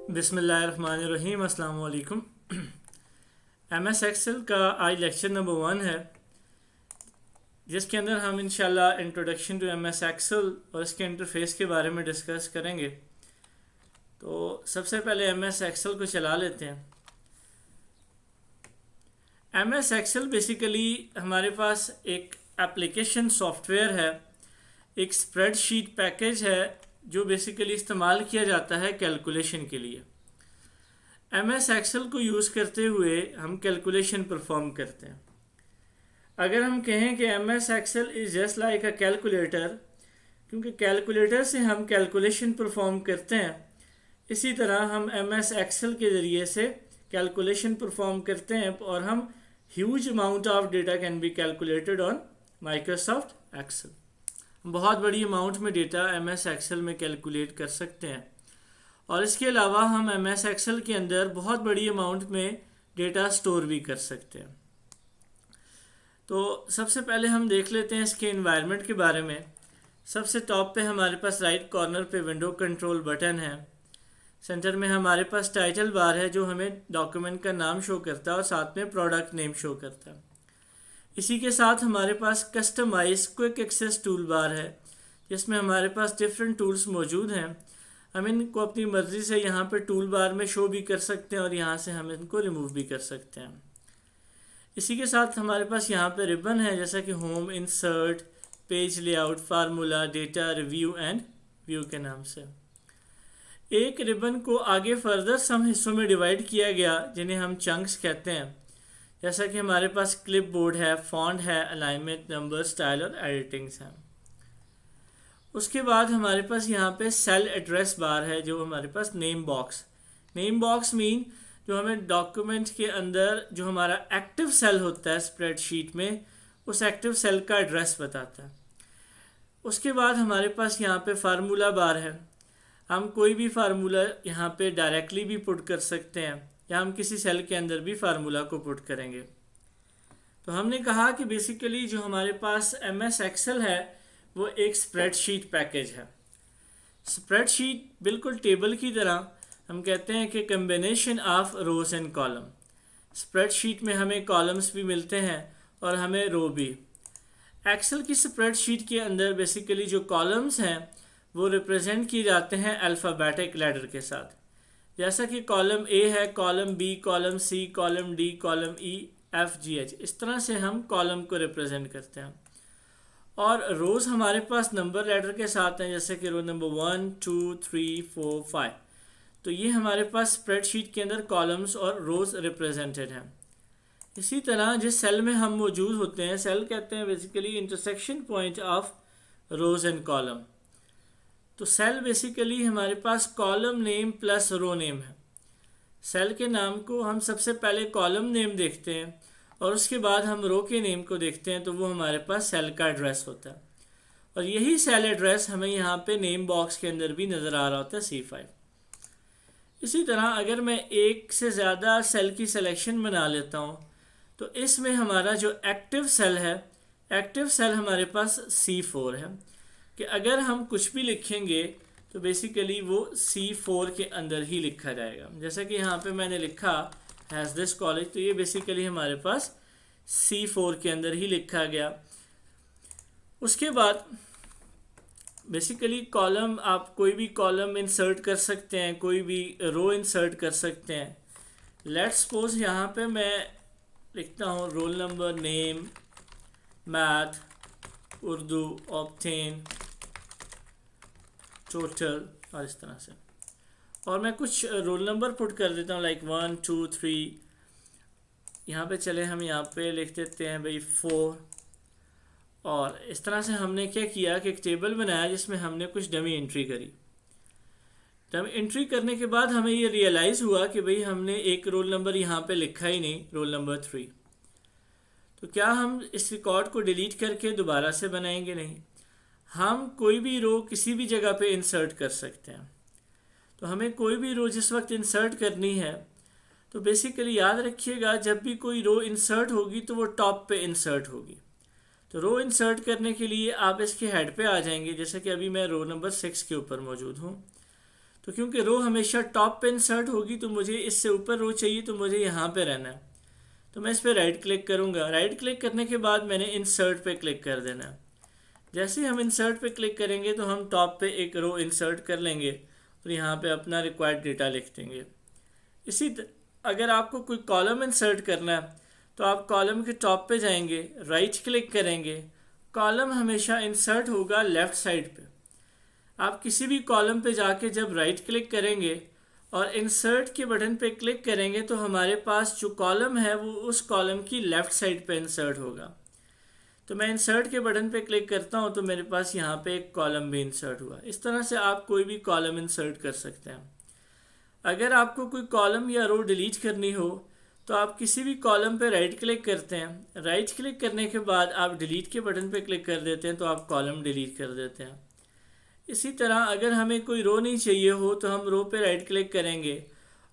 बिस्मिल्लाहिर्रहमानिर्रहीम। अस्सलाम वालेकुम। एमएस एक्सेल का आज लेक्चर नंबर 1 है, जिसके अंदर हम इंशाल्लाह इंट्रोडक्शन टू एमएस एक्सेल और इसके इंटरफेस के बारे में डिस्कस करेंगे। तो सबसे पहले एमएस एक्सेल को चला लेते हैं। एमएस एक्सेल बेसिकली हमारे पास एक एप्लीकेशन सॉफ्टवेयर है, एक स्प्रेडशीट पैकेज है जो बेसिकली इस्तेमाल किया जाता है कैलकुलेशन के लिए। एमएस एक्सेल को यूज़ करते हुए हम कैलकुलेशन परफॉर्म करते हैं। अगर हम कहें कि MS Excel is just like a calculator, क्योंकि कैलकुलेटर से हम कैलकुलेशन परफॉर्म करते हैं, इसी तरह हम एमएस एक्सेल के ज़रिए से कैलकुलेशन परफॉर्म करते हैं और हम huge amount of data can be calculated on Microsoft Excel. बहुत बड़ी अमाउंट में डेटा एमएस एक्सेल में कैलकुलेट कर सकते हैं और इसके अलावा हम एमएस एक्सेल के अंदर बहुत बड़ी अमाउंट में डेटा स्टोर भी कर सकते हैं। तो सबसे पहले हम देख लेते हैं इसके एनवायरनमेंट के बारे में। सबसे टॉप पे हमारे पास राइट कॉर्नर पे विंडो कंट्रोल बटन है। सेंटर में हमारे पास टाइटल बार है जो हमें डॉक्यूमेंट का नाम शो करता है और साथ में प्रोडक्ट नेम शो करता है। इसी के साथ हमारे पास customise quick access toolbar है, जिसमें हमारे पास डिफरेंट टूल्स मौजूद हैं। हम इनको अपनी मर्ज़ी से यहाँ पर टूल बार में शो भी कर सकते हैं और यहाँ से हम इनको रिमूव भी कर सकते हैं। इसी के साथ हमारे पास यहाँ पे रिबन है, जैसा कि home, insert, page layout, formula, data, review and view के नाम से। एक रिबन को आगे फर्दर सम हिस्सों में डिवाइड किया गया, जिन्हें हम चंक्स कहते हैं। जैसा कि हमारे पास क्लिप बोर्ड है, फॉन्ट है, अलाइनमेंट, नंबर, स्टाइल और एडिटिंग्स हैं। उसके बाद हमारे पास यहाँ पे सेल एड्रेस बार है, जो हमारे पास नेम बॉक्स मीन जो हमें डॉक्यूमेंट के अंदर जो हमारा एक्टिव सेल होता है स्प्रेडशीट में, उस एक्टिव सेल का एड्रेस बताता है। उसके बाद हमारे पास यहाँ पे फार्मूला बार है। हम कोई भी फार्मूला यहाँ पे डायरेक्टली भी पुट कर सकते हैं या हम किसी सेल के अंदर भी फार्मूला को पुट करेंगे। तो हमने कहा कि बेसिकली जो हमारे पास एमएस एक्सेल है वो एक स्प्रेडशीट पैकेज है। स्प्रेडशीट बिल्कुल टेबल की तरह, हम कहते हैं कि combination of rose and column. Spreadsheet में हमें कॉलम्स भी मिलते हैं और हमें रो भी। एक्सेल की स्प्रेडशीट के अंदर बेसिकली जो कॉलम्स हैं वो रिप्रेजेंट किए जाते हैं अल्फ़ाबेटिक लैडर के साथ। जैसा कि कॉलम ए है, column B, column C, column D, column E, F, G, H, इस तरह से हम कॉलम को रिप्रेजेंट करते हैं। और रोज़ हमारे पास नंबर लेटर के साथ हैं, जैसे कि रो नंबर 1, 2, 3, 4, 5। तो ये हमारे पास स्प्रेडशीट के अंदर कॉलम्स और रोज़ रिप्रेजेंटेड हैं। इसी तरह जिस सेल में हम मौजूद होते हैं, सेल कहते हैं basically intersection point of rows and column. तो सेल बेसिकली हमारे पास column name plus row name है। सेल के नाम को हम सबसे पहले कॉलम नेम देखते हैं और उसके बाद हम रो के नेम को देखते हैं, तो वो हमारे पास सेल का एड्रेस होता है। और यही सेल एड्रेस हमें यहाँ पे नेम बॉक्स के अंदर भी नज़र आ रहा होता है, C5। इसी तरह अगर मैं एक से ज़्यादा सेल की सिलेक्शन बना लेता हूँ, तो इसमें हमारा जो एक्टिव सेल है, एक्टिव सेल हमारे पास C4 है, कि अगर हम कुछ भी लिखेंगे तो बेसिकली वो C4 के अंदर ही लिखा जाएगा। जैसे कि यहाँ पे मैंने लिखा हैज़ दिस कॉलेज, तो ये बेसिकली हमारे पास C4 के अंदर ही लिखा गया। उसके बाद बेसिकली कॉलम, आप कोई भी कॉलम इंसर्ट कर सकते हैं, कोई भी रो इंसर्ट कर सकते हैं। लेट्स सपोज यहाँ पे मैं लिखता हूँ roll number, name, math, Urdu, obtain, total और इस तरह से। और मैं कुछ रोल नंबर पुट कर देता हूँ, लाइक 1, 2, 3। यहाँ पे चले हम यहाँ पे लिख देते हैं भाई 4। और इस तरह से हमने क्या किया कि एक टेबल बनाया जिसमें हमने कुछ डमी एंट्री करी। डमी एंट्री करने के बाद हमें ये रियलाइज़ हुआ कि भाई हमने एक रोल नंबर यहाँ पे लिखा ही नहीं, रोल नंबर 3। तो क्या हम इस रिकॉर्ड को डिलीट करके दोबारा से बनाएंगे? नहीं, हम कोई भी रो किसी भी जगह पे इंसर्ट कर सकते हैं। तो हमें कोई भी रो जिस वक्त इंसर्ट करनी है, तो बेसिकली याद रखिएगा जब भी कोई रो इंसर्ट होगी तो वो टॉप पे इंसर्ट होगी। तो रो इंसर्ट करने के लिए आप इसके हेड पे आ जाएंगे, जैसे कि अभी मैं रो नंबर 6 के ऊपर मौजूद हूँ। तो क्योंकि रो हमेशा टॉप पे इंसर्ट होगी तो मुझे इससे ऊपर रो चाहिए, तो मुझे यहाँ पे रहना है। तो मैं इस पर राइट क्लिक करूँगा। राइट क्लिक करने के बाद मैंने इंसर्ट पे क्लिक कर देना है। जैसे ही हम इंसर्ट पे क्लिक करेंगे तो हम टॉप पे एक रो इंसर्ट कर लेंगे और यहाँ पे अपना रिक्वायर्ड डेटा लिख देंगे। अगर आपको कोई कॉलम इंसर्ट करना है तो आप कॉलम के टॉप पे जाएंगे, राइट क्लिक करेंगे, कॉलम हमेशा इंसर्ट होगा लेफ़्ट साइड पे। आप किसी भी कॉलम पे जाके जब राइट क्लिक करेंगे और इंसर्ट के बटन पे क्लिक करेंगे तो हमारे पास जो कॉलम है वो उस कॉलम की लेफ़्ट साइड पे इंसर्ट होगा। तो मैं इंसर्ट के बटन पे क्लिक करता हूँ तो मेरे पास यहाँ पे एक कॉलम भी इंसर्ट हुआ। इस तरह से आप कोई भी कॉलम इंसर्ट कर सकते हैं। अगर आपको कोई कॉलम या रो डिलीट करनी हो तो आप किसी भी कॉलम पे राइट क्लिक करते हैं। राइट क्लिक करने के बाद आप डिलीट के बटन पे क्लिक कर देते हैं तो आप कॉलम डिलीट कर देते हैं। इसी तरह अगर हमें कोई रो नहीं चाहिए हो तो हम रो पे राइट क्लिक करेंगे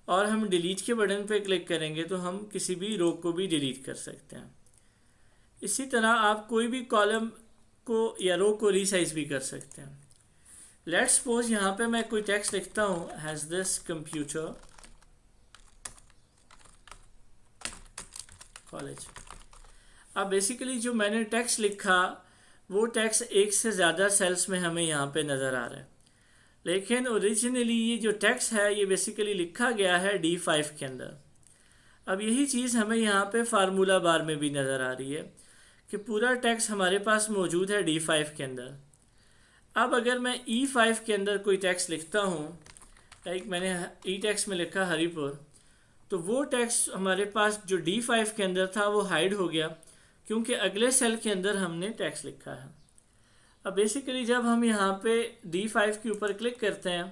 और हम डिलीट के बटन पे क्लिक करेंगे तो हम किसी भी रो को भी डिलीट कर सकते हैं। इसी तरह आप कोई भी कॉलम को या रो को रीसाइज भी कर सकते हैं। लेट्स सपोज यहाँ पे मैं कोई टेक्स्ट लिखता हूँ, हैज़ दिस कंप्यूटर कॉलेज। अब बेसिकली जो मैंने टेक्स्ट लिखा वो टेक्स्ट एक से ज़्यादा सेल्स में हमें यहाँ पे नज़र आ रहा है, लेकिन ओरिजिनली ये जो टेक्स्ट है ये बेसिकली लिखा गया है D5 के अंदर। अब यही चीज़ हमें यहाँ पे फार्मूला बार में भी नज़र आ रही है कि पूरा टेक्स्ट हमारे पास मौजूद है D5 के अंदर। अब अगर मैं E5 के अंदर कोई टेक्स्ट लिखता हूँ, लाइक मैंने ई टेक्स्ट में लिखा हरिपुर, तो वो टेक्स्ट हमारे पास जो D5 के अंदर था वो हाइड हो गया क्योंकि अगले सेल के अंदर हमने टेक्स्ट लिखा है। अब बेसिकली जब हम यहाँ पे D5 के ऊपर क्लिक करते हैं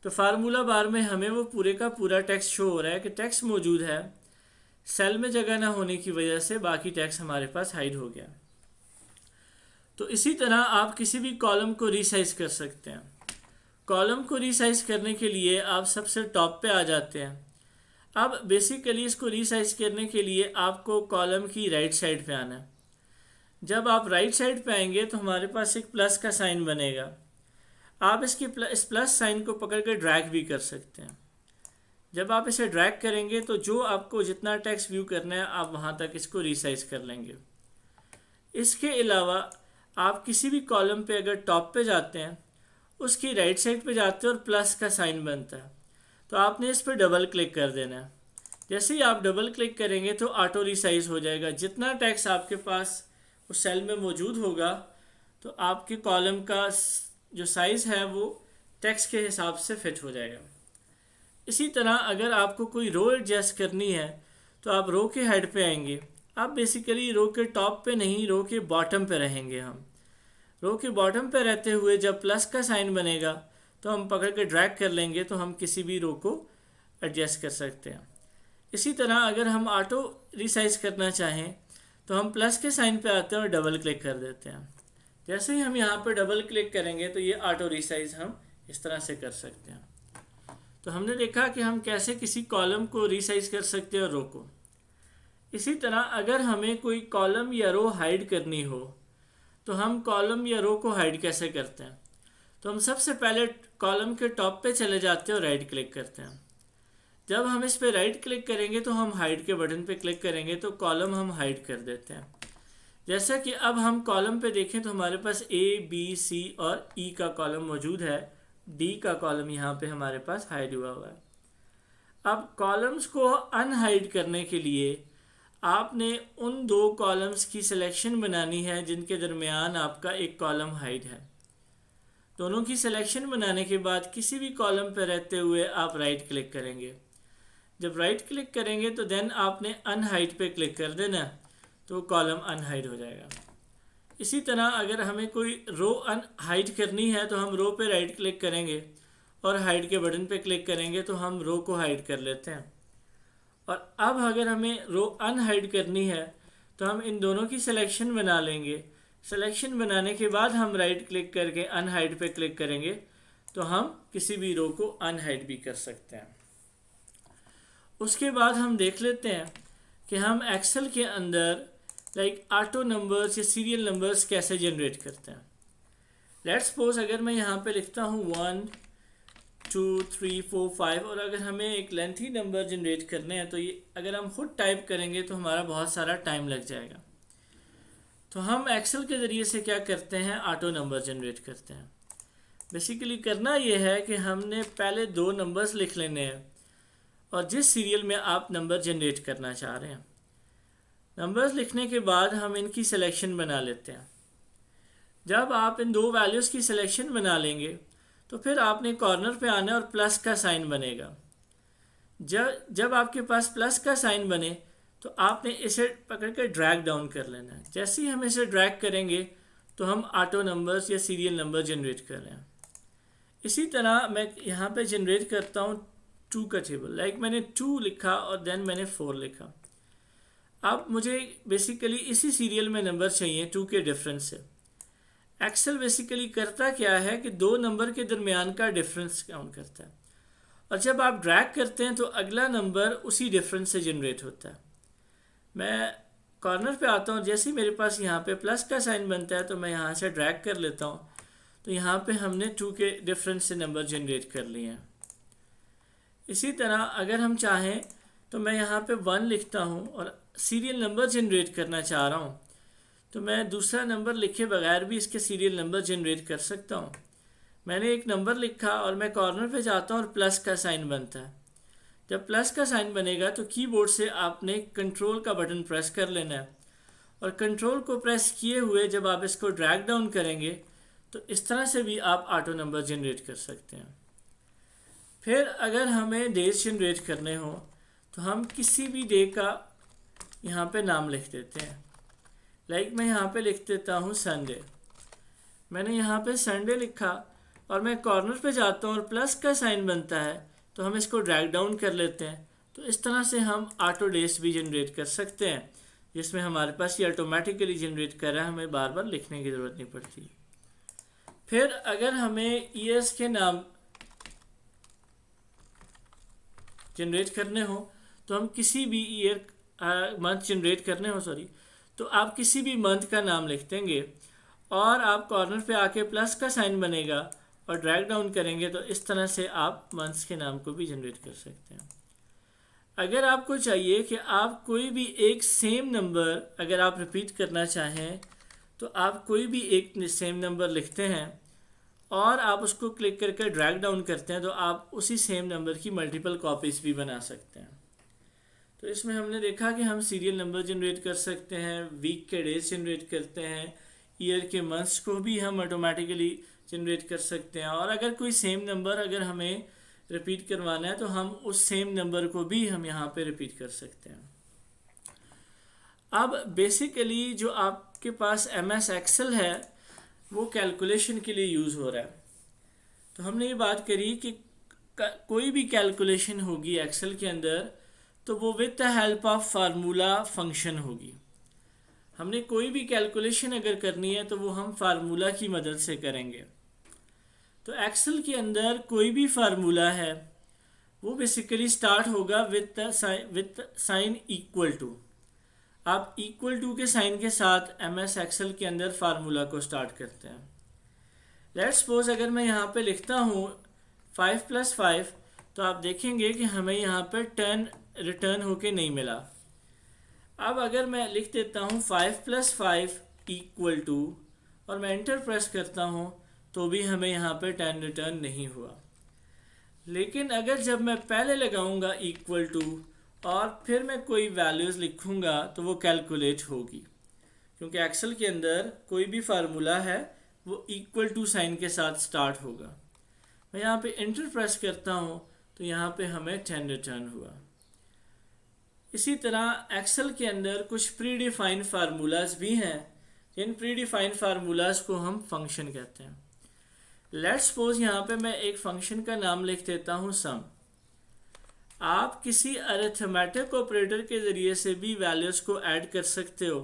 तो फार्मूला बार में हमें वो पूरे का पूरा टेक्स्ट शो हो रहा है कि टेक्स्ट मौजूद है, सेल में जगह ना होने की वजह से बाकी टेक्स्ट हमारे पास हाइड हो गया। तो इसी तरह आप किसी भी कॉलम को रीसाइज कर सकते हैं। कॉलम को रीसाइज करने के लिए आप सबसे टॉप पे आ जाते हैं। अब बेसिकली इसको रीसाइज करने के लिए आपको कॉलम की राइट साइड पे आना है। जब आप राइट साइड पे आएंगे तो हमारे पास एक प्लस का साइन बनेगा। आप इस प्लस साइन को पकड़ कर ड्रैग भी कर सकते हैं। जब आप इसे ड्रैग करेंगे तो जो आपको जितना टेक्स्ट व्यू करना है आप वहाँ तक इसको रीसाइज कर लेंगे। इसके अलावा आप किसी भी कॉलम पे अगर टॉप पे जाते हैं, उसकी राइट साइड पे जाते हैं और प्लस का साइन बनता है, तो आपने इस पर डबल क्लिक कर देना है। जैसे ही आप डबल क्लिक करेंगे तो ऑटो रीसाइज हो जाएगा। जितना टेक्स्ट आपके पास उस सेल में मौजूद होगा तो आपके कॉलम का जो साइज़ है वो टेक्स्ट के हिसाब से फिट हो जाएगा। इसी तरह अगर आपको कोई रो एडजस्ट करनी है तो आप रो के हेड पे आएंगे। आप बेसिकली रो के टॉप पे नहीं, रो के बॉटम पे रहेंगे। हम रो के बॉटम पे रहते हुए जब प्लस का साइन बनेगा तो हम पकड़ के ड्रैग कर लेंगे तो हम किसी भी रो को एडजस्ट कर सकते हैं। इसी तरह अगर हम ऑटो रिसाइज करना चाहें तो हम प्लस के साइन पे आते हैं और डबल क्लिक कर देते हैं। जैसे ही हम यहाँ पे डबल क्लिक करेंगे तो ये ऑटो रिसाइज हम इस तरह से कर सकते हैं। तो हमने देखा कि हम कैसे किसी कॉलम को रिसाइज कर सकते हैं और रो को। इसी तरह अगर हमें कोई कॉलम या रो हाइड करनी हो तो हम कॉलम या रो को हाइड कैसे करते हैं। तो हम सबसे पहले कॉलम के टॉप पे चले जाते हैं और राइट क्लिक करते हैं। जब हम इस पे राइट क्लिक करेंगे तो हम हाइड के बटन पे क्लिक करेंगे तो कॉलम हम हाइड कर देते हैं। जैसा कि अब हम कॉलम पे देखें तो हमारे पास A, B, C और E का कॉलम मौजूद है। D का कॉलम यहाँ पे हमारे पास हाइड हुआ है। अब कॉलम्स को अनहाइड करने के लिए आपने उन दो कॉलम्स की सिलेक्शन बनानी है जिनके दरमियान आपका एक कॉलम हाइड है। दोनों की सिलेक्शन बनाने के बाद किसी भी कॉलम पर रहते हुए आप राइट क्लिक करेंगे। जब राइट क्लिक करेंगे तो देन आपने अनहाइड पे क्लिक कर देना, तो कॉलम अनहाइड हो जाएगा। इसी तरह अगर हमें कोई रो अनहाइड करनी है तो हम रो पे राइट क्लिक करेंगे और हाइड के बटन पे क्लिक करेंगे तो हम रो को हाइड कर लेते हैं। और अब अगर हमें रो अनहाइड करनी है तो हम इन दोनों की सिलेक्शन बना लेंगे। सिलेक्शन बनाने के बाद हम राइट क्लिक करके अनहाइड पे क्लिक करेंगे तो हम किसी भी रो को अनहाइड भी कर सकते हैं। उसके बाद हम देख लेते हैं कि हम एक्सेल के अंदर ऑटो नंबर्स या सीरियल नंबर्स कैसे जनरेट करते हैं। लेट्स सपोज अगर मैं यहाँ पे लिखता हूँ 1 2 3 4 5, और अगर हमें एक लेंथी नंबर जनरेट करने हैं तो ये अगर हम खुद टाइप करेंगे तो हमारा बहुत सारा टाइम लग जाएगा। तो हम एक्सेल के ज़रिए से क्या करते हैं, ऑटो नंबर जनरेट करते हैं। बेसिकली करना ये है कि हमने पहले 2 नंबर्स लिख लेने हैं और जिस सीरियल में आप नंबर जनरेट करना चाह रहे हैं, नंबर्स लिखने के बाद हम इनकी सिलेक्शन बना लेते हैं। जब आप इन 2 वैल्यूज़ की सिलेक्शन बना लेंगे तो फिर आपने कॉर्नर पे आना है और प्लस का साइन बनेगा। जब आपके पास प्लस का साइन बने तो आपने इसे पकड़ कर ड्रैग डाउन कर लेना है। जैसे ही हम इसे ड्रैग करेंगे तो हम ऑटो नंबर्स या सीरियल नंबर जनरेट कर रहे हैं। इसी तरह मैं यहाँ पे जनरेट करता हूँ 2 का टेबल। लाइक मैंने 2 लिखा और देन मैंने 4 लिखा। अब मुझे बेसिकली इसी सीरियल में नंबर चाहिए 2 के डिफरेंस से। एक्सेल बेसिकली करता क्या है कि 2 नंबर के दरमियान का डिफरेंस काउंट करता है, और जब आप ड्रैग करते हैं तो अगला नंबर उसी डिफरेंस से जनरेट होता है। मैं कॉर्नर पे आता हूँ, जैसे ही मेरे पास यहाँ पे प्लस का साइन बनता है तो मैं यहाँ से ड्रैग कर लेता हूँ, तो यहाँ पे हमने 2 के डिफरेंस से नंबर जनरेट कर लिए हैं। इसी तरह अगर हम चाहें तो मैं यहाँ पे 1 लिखता हूँ और सीरियल नंबर जनरेट करना चाह रहा हूँ, तो मैं दूसरा नंबर लिखे बगैर भी इसके सीरियल नंबर जनरेट कर सकता हूँ। मैंने एक नंबर लिखा और मैं कॉर्नर पे जाता हूँ और प्लस का साइन बनता है। जब प्लस का साइन बनेगा तो कीबोर्ड से आपने कंट्रोल का बटन प्रेस कर लेना है, और कंट्रोल को प्रेस किए हुए जब आप इसको ड्रैग डाउन करेंगे तो इस तरह से भी आप ऑटो नंबर जनरेट कर सकते हैं। फिर अगर हमें डेज जनरेट करने हो तो हम किसी भी डे का यहाँ पे नाम लिख देते हैं। लाइक मैं यहाँ पे लिख देता हूँ संडे। मैंने यहाँ पे संडे लिखा और मैं कॉर्नर पे जाता हूँ और प्लस का साइन बनता है तो हम इसको ड्रैग डाउन कर लेते हैं। तो इस तरह से हम ऑटो डेज भी जनरेट कर सकते हैं, जिसमें हमारे पास ये ऑटोमेटिकली जनरेट कर रहा है, हमें बार बार लिखने की ज़रूरत नहीं पड़ती। फिर अगर हमें ईयर्स के नाम जनरेट करने हो तो हम किसी भी ईयर मंथ जनरेट करने हो तो आप किसी भी मंथ का नाम लिख देंगे और आप कॉर्नर पे आके प्लस का साइन बनेगा और ड्रैग डाउन करेंगे तो इस तरह से आप मंथ्स के नाम को भी जनरेट कर सकते हैं। अगर आपको चाहिए कि आप कोई भी एक सेम नंबर अगर आप रिपीट करना चाहें तो आप कोई भी एक सेम नंबर लिखते हैं और आप उसको क्लिक करके ड्रैग डाउन करते हैं तो आप उसी सेम नंबर की मल्टीपल कॉपीज़ भी बना सकते हैं। तो इसमें हमने देखा कि हम सीरियल नंबर जनरेट कर सकते हैं, वीक के डेज जनरेट करते हैं, ईयर के मंथ्स को भी हम ऑटोमेटिकली जनरेट कर सकते हैं, और अगर कोई सेम नंबर अगर हमें रिपीट करवाना है तो हम उस सेम नंबर को भी हम यहाँ पे रिपीट कर सकते हैं। अब बेसिकली जो आपके पास MS एक्सेल है वो कैलकुलेशन के लिए यूज़ हो रहा है। तो हमने ये बात करी कि कोई भी कैलकुलेशन होगी एक्सेल के अंदर तो वो with the help of formula function होगी। हमने कोई भी कैलकुलेशन अगर करनी है तो वो हम फार्मूला की मदद से करेंगे। तो एक्सेल के अंदर कोई भी फार्मूला है वो बेसिकली स्टार्ट होगा विद साइन इक्वल टू। आप इक्वल टू के साइन के साथ MS एक्सेल के अंदर फार्मूला को स्टार्ट करते हैं। लेट्स सपोज अगर मैं यहाँ पे लिखता हूँ 5 + 5 तो आप देखेंगे कि हमें यहाँ पे 10 रिटर्न होके नहीं मिला। अब अगर मैं लिख देता हूँ 5 + 5 = और मैं एंटर प्रेस करता हूँ तो भी हमें यहाँ पे 10 रिटर्न नहीं हुआ। लेकिन अगर जब मैं पहले लगाऊंगा इक्वल टू और फिर मैं कोई वैल्यूज़ लिखूंगा तो वो कैलकुलेट होगी, क्योंकि एक्सेल के अंदर कोई भी फार्मूला है वो इक्वल टू साइन के साथ स्टार्ट होगा। मैं यहाँ पे एंटर प्रेस करता हूँ तो यहाँ पे हमें 10 रिटर्न हुआ। इसी तरह एक्सेल के अंदर कुछ प्री डिफाइंड फार्मूलाज भी हैं, जिन प्री डिफाइंड फार्मूलाज को हम फंक्शन कहते हैं। लेट्स सपोज यहाँ पे मैं एक फंक्शन का नाम लिख देता हूँ सम। आप किसी अरिथमेटिक ऑपरेटर के ज़रिए से भी वैल्यूज़ को ऐड कर सकते हो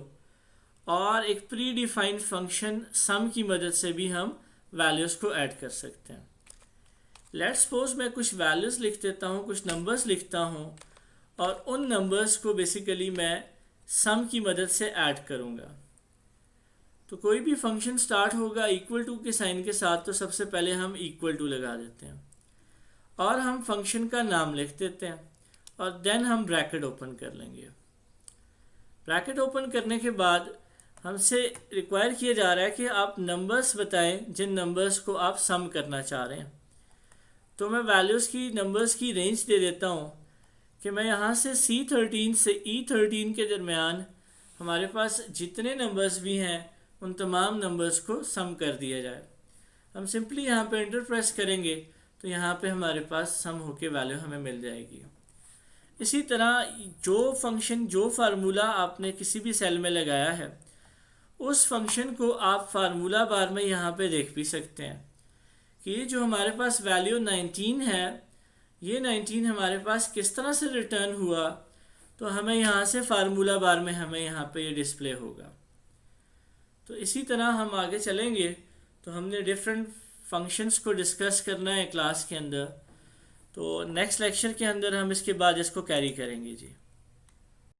और एक प्री डिफाइंड फंक्शन सम की मदद से भी हम वैल्यूज़ को ऐड कर सकते हैं। लेट्स सपोज मैं कुछ वैल्यूज़ लिख देता हूँ, कुछ नंबर्स लिखता हूँ और उन नंबर्स को बेसिकली मैं सम की मदद से ऐड करूँगा। तो कोई भी फंक्शन स्टार्ट होगा इक्वल टू के साइन के साथ तो सबसे पहले हम इक्वल टू लगा देते हैं और हम फंक्शन का नाम लिख देते हैं और देन हम ब्रैकेट ओपन कर लेंगे। ब्रैकेट ओपन करने के बाद हमसे रिक्वायर किया जा रहा है कि आप नंबर्स बताएं जिन नंबर्स को आप सम करना चाह रहे हैं। तो मैं वैल्यूज़ की नंबर्स की रेंज दे देता हूँ कि मैं यहाँ से C13 से E13 के दरमियान हमारे पास जितने नंबर्स भी हैं उन तमाम नंबर्स को सम कर दिया जाए। हम सिंपली यहाँ पे एंटर प्रेस करेंगे तो यहाँ पे हमारे पास सम होके वैल्यू हमें मिल जाएगी। इसी तरह जो फंक्शन जो फार्मूला आपने किसी भी सेल में लगाया है उस फंक्शन को आप फार्मूला बार में यहाँ पे देख भी सकते हैं कि ये जो हमारे पास वैल्यू 19 है ये 19 हमारे पास किस तरह से रिटर्न हुआ, तो हमें यहाँ से फार्मूला बार में हमें यहाँ पे ये डिस्प्ले होगा। तो इसी तरह हम आगे चलेंगे तो हमने डिफरेंट फंक्शंस को डिस्कस करना है क्लास के अंदर, तो नेक्स्ट लेक्चर के अंदर हम इसके बाद इसको कैरी करेंगे जी।